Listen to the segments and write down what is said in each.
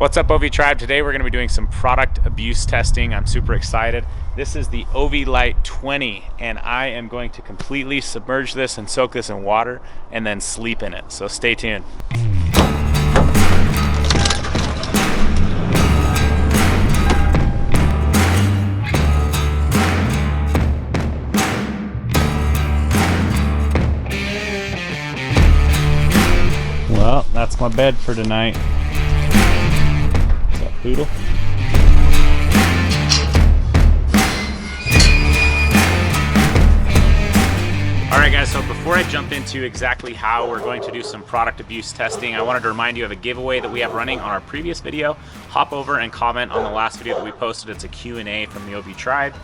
What's up, OV Tribe? Today we're going to be doing some product abuse testing. I'm super excited. This is the StormLight 20 and I am going to completely submerge this and soak this in water and then sleep in it. So stay tuned. Well, that's my bed for tonight. Poodle. Alright guys, so before I jump into exactly how we're going to do some product abuse testing, I wanted to remind you of a giveaway that we have running on our previous video. Hop over and comment on the last video that we posted. It's a Q&A from the OV Tribe,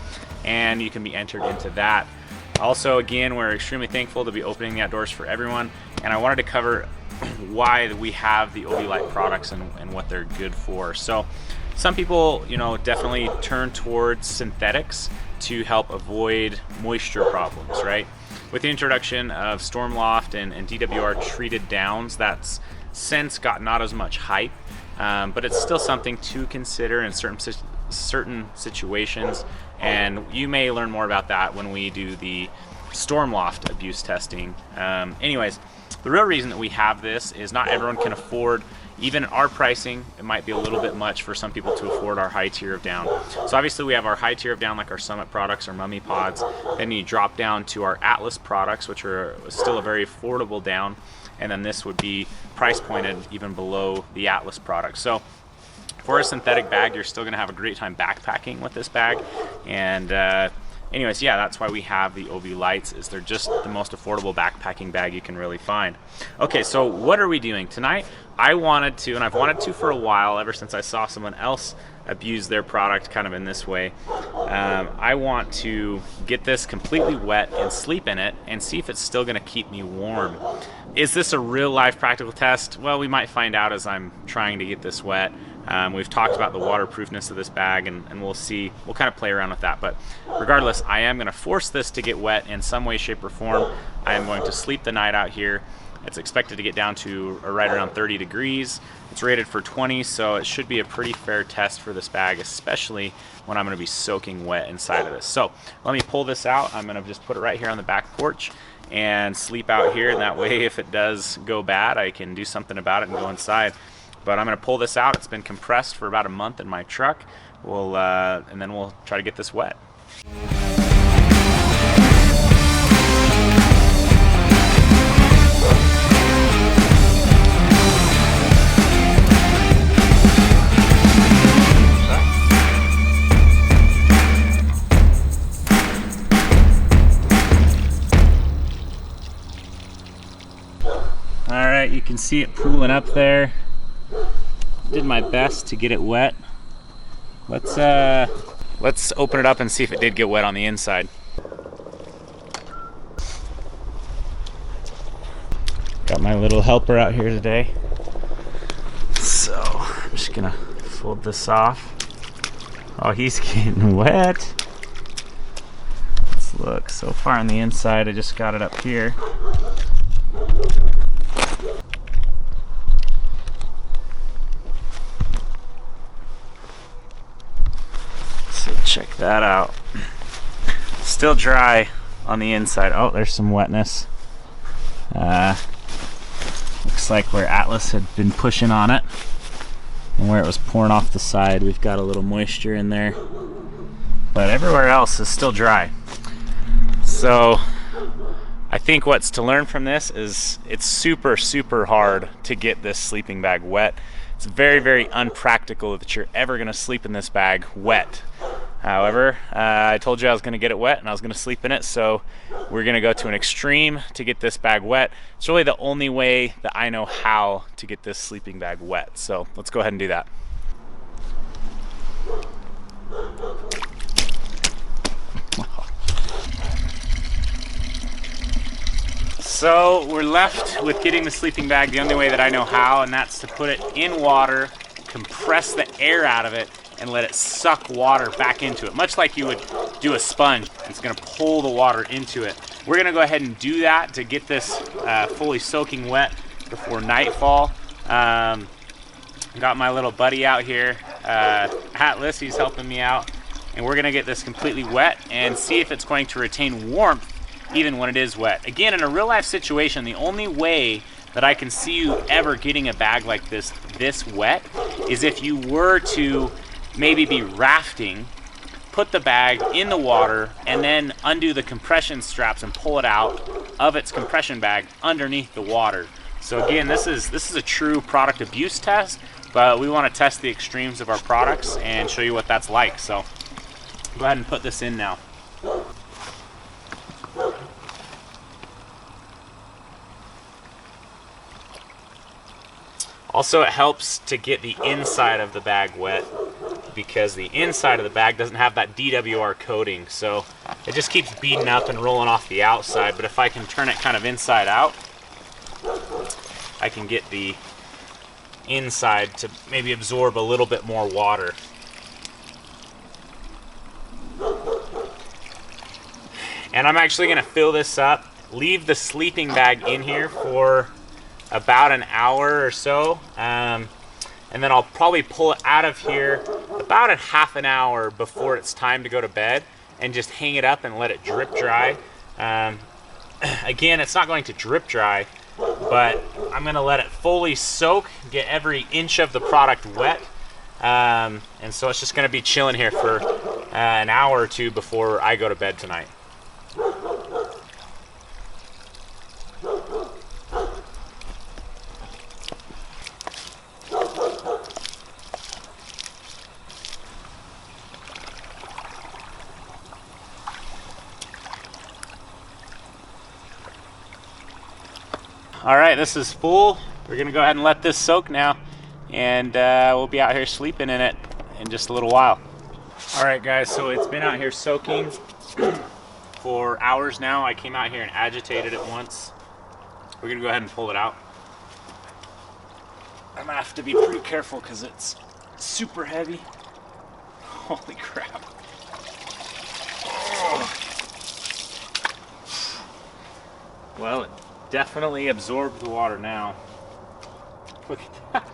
and you can be entered into that. Also, again, we're extremely thankful to be opening the outdoors for everyone, and I wanted to cover why we have the StormLight products and what they're good for. So some people, definitely turn towards synthetics to help avoid moisture problems, right? With the introduction of StormLoft and DWR treated downs, that's since got not as much hype, but it's still something to consider in certain situations, and you may learn more about that when we do the StormLoft abuse testing. Anyways, the real reason that we have this is not everyone can afford, even our pricing, it might be a little bit much for some people to afford our high tier of down. So obviously we have our high tier of down like our Summit products or Mummy Pods, then you drop down to our Atlas products, which are still a very affordable down, and then this would be price pointed even below the Atlas product. So for a synthetic bag, you're still gonna have a great time backpacking with this bag, and anyways, yeah, that's why we have the StormLights, is they're just the most affordable backpacking bag you can really find. Okay, so what are we doing tonight? I wanted to, and I've wanted to for a while, ever since I saw someone else abuse their product kind of in this way. I want to get this completely wet and sleep in it and see if it's still gonna keep me warm. Is this a real life practical test? Well, we might find out as I'm trying to get this wet. We've talked about the waterproofness of this bag, and we'll see. We'll kind of play around with that. But regardless, I am going to force this to get wet in some way, shape, or form. I am going to sleep the night out here. It's expected to get down to right around 30 degrees. It's rated for 20, so it should be a pretty fair test for this bag, especially when I'm going to be soaking wet inside of this. So let me pull this out. I'm going to just put it right here on the back porch and sleep out here. And that way, if it does go bad, I can do something about it and go inside. But I'm going to pull this out. It's been compressed for about a month in my truck. And then we'll try to get this wet. All right, you can see it pooling up there. Did my best to get it wet. Let's open it up and see if it did get wet on the inside. Got my little helper out here today. So I'm just gonna fold this off. Oh, he's getting wet. Let's look. So far on the inside, I just got it up here. Check that out. Still dry on the inside. Oh, there's some wetness. Looks like where Atlas had been pushing on it and where it was pouring off the side, we've got a little moisture in there. But everywhere else is still dry. So I think what's to learn from this is it's super, super hard to get this sleeping bag wet. It's very, very unpractical that you're ever gonna sleep in this bag wet. However, I told you I was going to get it wet and I was going to sleep in it, so we're going to go to an extreme to get this bag wet. It's really the only way that I know how to get this sleeping bag wet. So let's go ahead and do that. So we're left with getting the sleeping bag the only way that I know how, and that's to put it in water, compress the air out of it, and let it suck water back into it, much like you would do a sponge. It's gonna pull the water into it. We're gonna go ahead and do that to get this fully soaking wet before nightfall. And Got my little buddy out here, Atlas, he's helping me out. And we're gonna get this completely wet and see if it's going to retain warmth even when it is wet. Again, in a real life situation, the only way that I can see you ever getting a bag like this wet is if you were to maybe be rafting, put the bag in the water, and then undo the compression straps and pull it out of its compression bag underneath the water. So again, this is a true product abuse test, but we want to test the extremes of our products and show you what that's like. So go ahead and put this in now. Also, it helps to get the inside of the bag wet because the inside of the bag doesn't have that DWR coating, so it just keeps beading up and rolling off the outside. But if I can turn it kind of inside out, I can get the inside to maybe absorb a little bit more water. And I'm actually going to fill this up, leave the sleeping bag in here for about an hour or so, and then I'll probably pull it out of here about a half an hour before it's time to go to bed and just hang it up and let it drip dry. Again, it's not going to drip dry, but I'm going to let it fully soak, get every inch of the product wet, and so it's just going to be chilling here for an hour or two before I go to bed tonight. All right, this is full. We're gonna go ahead and let this soak now, and we'll be out here sleeping in it in just a little while. All right, guys, so it's been out here soaking for hours now. I came out here and agitated it once. We're gonna go ahead and pull it out. I'm gonna have to be pretty careful because it's super heavy. Holy crap. Oh. Well, it definitely absorbed the water now. Look at that.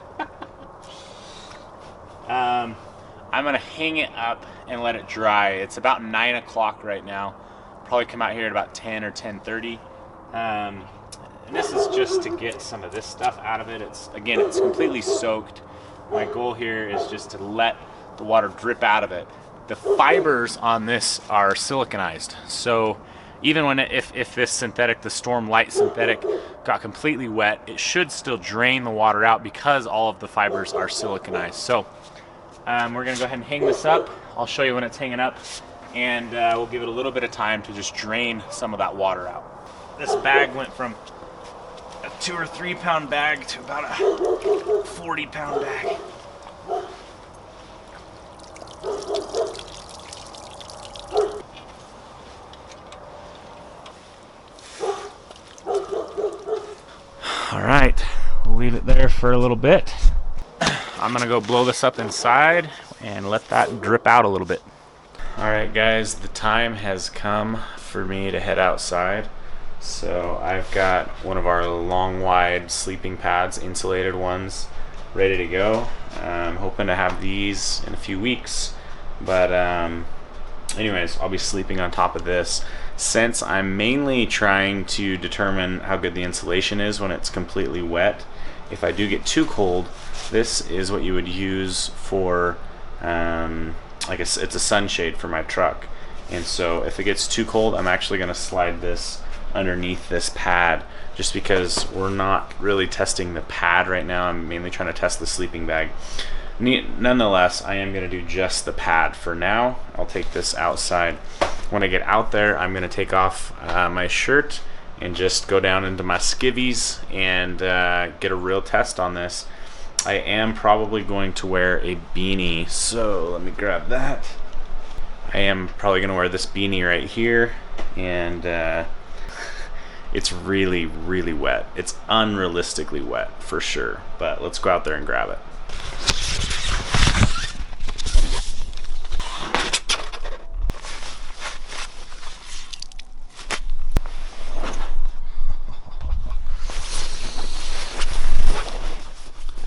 I'm gonna hang it up and let it dry. It's about 9 o'clock right now. Probably come out here at about 10 or 10:30. And this is just to get some of this stuff out of it. It's completely soaked. My goal here is just to let the water drip out of it. The fibers on this are siliconized, so even when if this synthetic, the StormLight Synthetic, got completely wet, it should still drain the water out because all of the fibers are siliconized. So we're gonna go ahead and hang this up. I'll show you when it's hanging up, and we'll give it a little bit of time to just drain some of that water out. This bag went from a 2 or 3 pound bag to about a 40 pound bag. All right, we'll leave it there for a little bit. I'm gonna go blow this up inside and let that drip out a little bit. All right, guys, the time has come for me to head outside. So I've got one of our long wide sleeping pads, insulated ones, ready to go. I'm hoping to have these in a few weeks, but anyways, I'll be sleeping on top of this. Since I'm mainly trying to determine how good the insulation is when it's completely wet, if I do get too cold, this is what you would use for it's a sunshade for my truck. And so if it gets too cold, I'm actually going to slide this underneath this pad, just because we're not really testing the pad right now. I'm mainly trying to test the sleeping bag. Nonetheless, I am going to do just the pad for now. I'll take this outside. When I get out there, I'm going to take off my shirt and just go down into my skivvies and get a real test on this. I am probably going to wear a beanie, so let me grab that. I am probably going to wear this beanie right here, and it's really, really wet. It's unrealistically wet for sure, but let's go out there and grab it.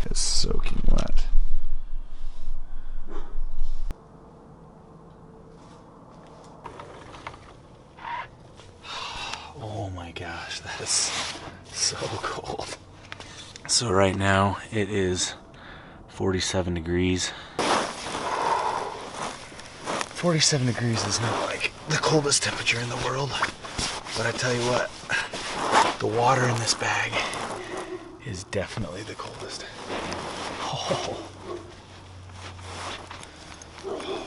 It's soaking wet. this. So cold. So right now it is 47 degrees. 47 degrees is not like the coldest temperature in the world, but I tell you what, the water in this bag is definitely the coldest. Oh,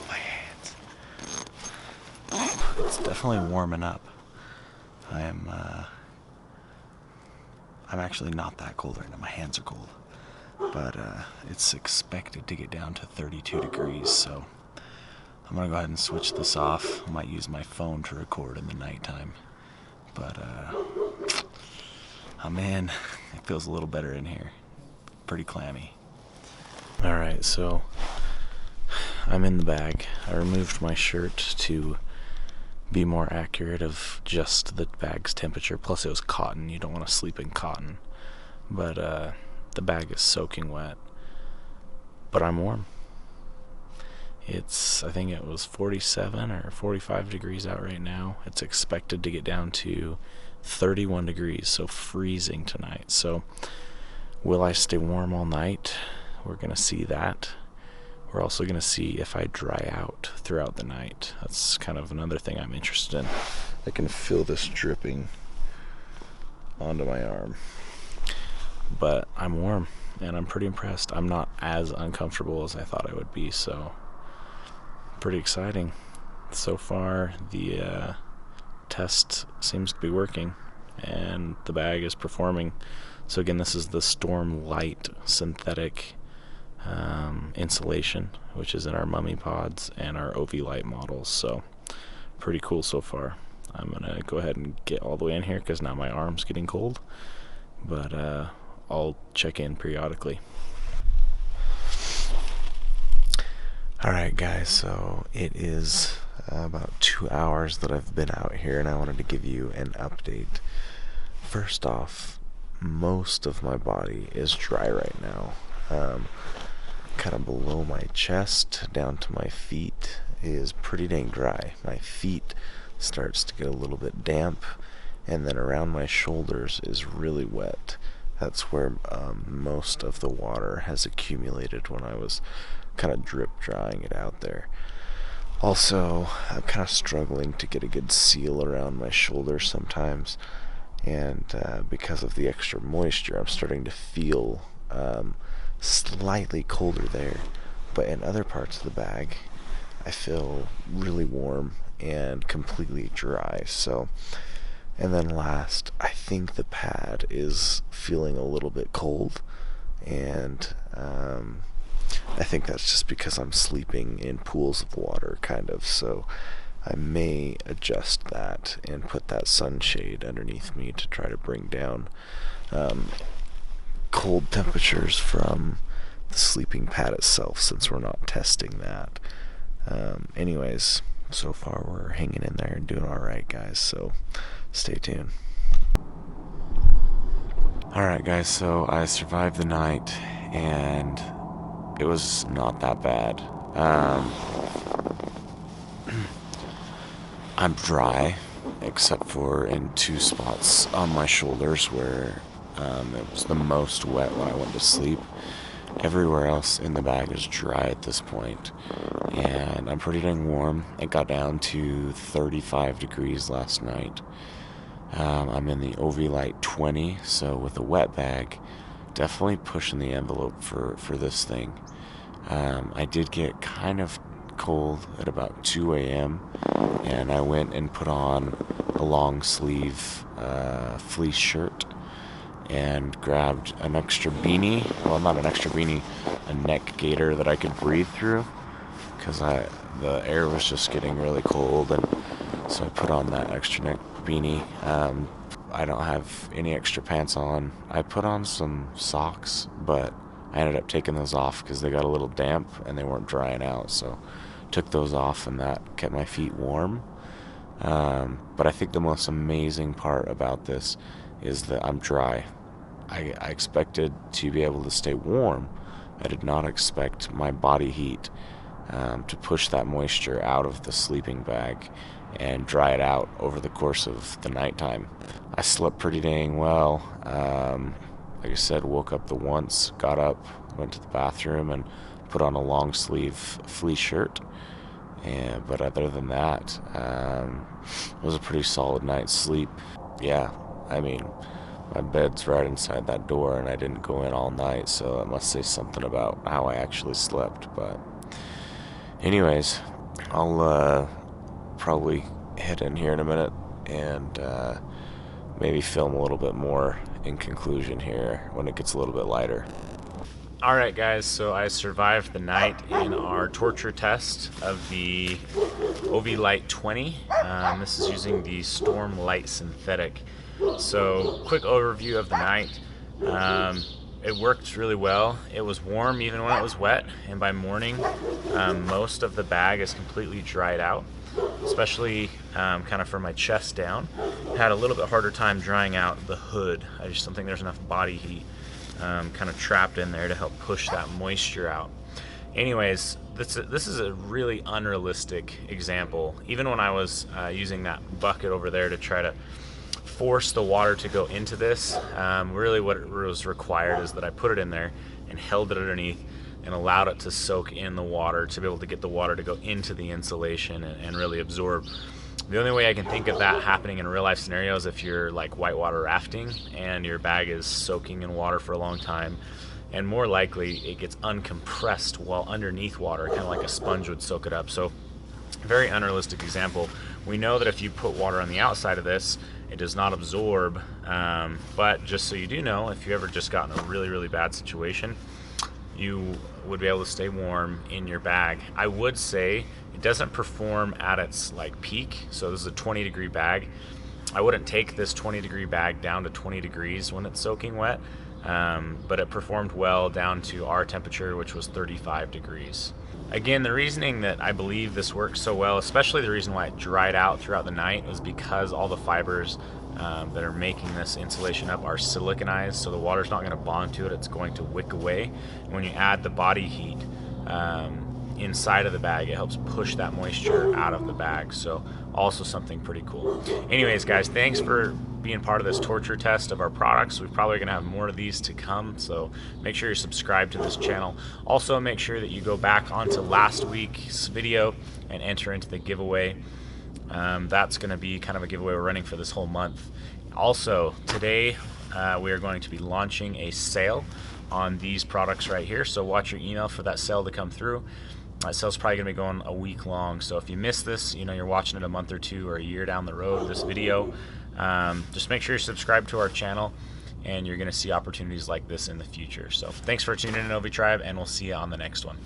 my hands. It's definitely warming up. I'm actually not that cold right now. My hands are cold, but it's expected to get down to 32 degrees, so I'm gonna go ahead and switch this off. I might use my phone to record in the nighttime, but oh man, it feels a little better in here. Pretty clammy. All right, so I'm in the bag. I removed my shirt to be more accurate of just the bag's temperature. Plus it was cotton. You don't want to sleep in cotton, but the bag is soaking wet, but I'm warm. I think it was 47 or 45 degrees out right now. It's expected to get down to 31 degrees, so freezing tonight. So will I stay warm all night? We're gonna see that. We're also gonna see if I dry out throughout the night. That's kind of another thing I'm interested in. I can feel this dripping onto my arm, but I'm warm and I'm pretty impressed. I'm not as uncomfortable as I thought I would be, so pretty exciting. So far the test seems to be working and the bag is performing. So again, this is the StormLight Synthetic insulation, which is in our mummy pods and our OV light models. So pretty cool so far. I'm gonna go ahead and get all the way in here because now my arm's getting cold, but I'll check in periodically. Alright guys, so it is about 2 hours that I've been out here, and I wanted to give you an update. First off, most of my body is dry right now. Kind of below my chest down to my feet is pretty dang dry. My feet starts to get a little bit damp, and then around my shoulders is really wet. That's where most of the water has accumulated when I was kind of drip drying it out there. Also, I'm kind of struggling to get a good seal around my shoulders sometimes, and because of the extra moisture, I'm starting to feel slightly colder there, but in other parts of the bag I feel really warm and completely dry. So, and then last, I think the pad is feeling a little bit cold, and I think that's just because I'm sleeping in pools of water, kind of, so I may adjust that and put that sunshade underneath me to try to bring down cold temperatures from the sleeping pad itself, since we're not testing that. Anyways, so far we're hanging in there and doing alright, guys, so stay tuned. Alright guys, so I survived the night and it was not that bad. I'm dry, except for in 2 spots on my shoulders where it was the most wet when I went to sleep. Everywhere else in the bag is dry at this point, and I'm pretty dang warm. It got down to 35 degrees last night. I'm in the OV Light 20, so with a wet bag, definitely pushing the envelope for this thing. I did get kind of cold at about 2 a.m. and I went and put on a long sleeve fleece shirt and grabbed an extra beanie. Well, not an extra beanie, a neck gaiter that I could breathe through, because the air was just getting really cold, and so I put on that extra neck beanie. I don't have any extra pants on. I put on some socks, but I ended up taking those off because they got a little damp and they weren't drying out, so took those off, and that kept my feet warm. But I think the most amazing part about this is that I'm dry. I expected to be able to stay warm. I did not expect my body heat to push that moisture out of the sleeping bag and dry it out over the course of the nighttime. I slept pretty dang well. Like I said, woke up the once, got up, went to the bathroom, and put on a long sleeve fleece shirt. But other than that, it was a pretty solid night's sleep. Yeah, I mean, my bed's right inside that door, and I didn't go in all night, so it must say something about how I actually slept. But anyways, I'll probably head in here in a minute and maybe film a little bit more in conclusion here when it gets a little bit lighter. Alright guys, so I survived the night in our torture test of the OV-Lite 20. This is using the StormLight Synthetic. So, quick overview of the night. It worked really well. It was warm even when it was wet, and by morning most of the bag is completely dried out, especially kind of from my chest down. Had a little bit harder time drying out the hood. I just don't think there's enough body heat kind of trapped in there to help push that moisture out. Anyways, this is a really unrealistic example. Even when I was using that bucket over there to try to force the water to go into this, really what it was required is that I put it in there and held it underneath and allowed it to soak in the water to be able to get the water to go into the insulation and really absorb. The only way I can think of that happening in real life scenarios if you're like whitewater rafting and your bag is soaking in water for a long time, and more likely it gets uncompressed while underneath water, kind of like a sponge would soak it up. So very unrealistic example. We know that if you put water on the outside of this, it does not absorb, but just so you do know, if you ever just got in a really bad situation, you would be able to stay warm in your bag. I would say it doesn't perform at its like peak. So this is a 20-degree bag. I wouldn't take this 20-degree bag down to 20 degrees when it's soaking wet, but it performed well down to our temperature, which was 35 degrees. Again, the reasoning that I believe this works so well, especially the reason why it dried out throughout the night, is because all the fibers that are making this insulation up are siliconized, so the water's not going to bond to it, it's going to wick away. And when you add the body heat inside of the bag, it helps push that moisture out of the bag. So also something pretty cool. Anyways guys, thanks for being part of this torture test of our products. We're probably gonna have more of these to come, so make sure you're subscribed to this channel. Also make sure that you go back onto last week's video and enter into the giveaway. That's gonna be kind of a giveaway we're running for this whole month. Also today we are going to be launching a sale on these products right here, so watch your email for that sale to come through. That sale's probably gonna be going a week long, so if you miss this, you know, you're watching it a month or two or a year down the road, this video, just make sure you're subscribed to our channel and you're gonna see opportunities like this in the future. So thanks for tuning in, OV Tribe, and we'll see you on the next one.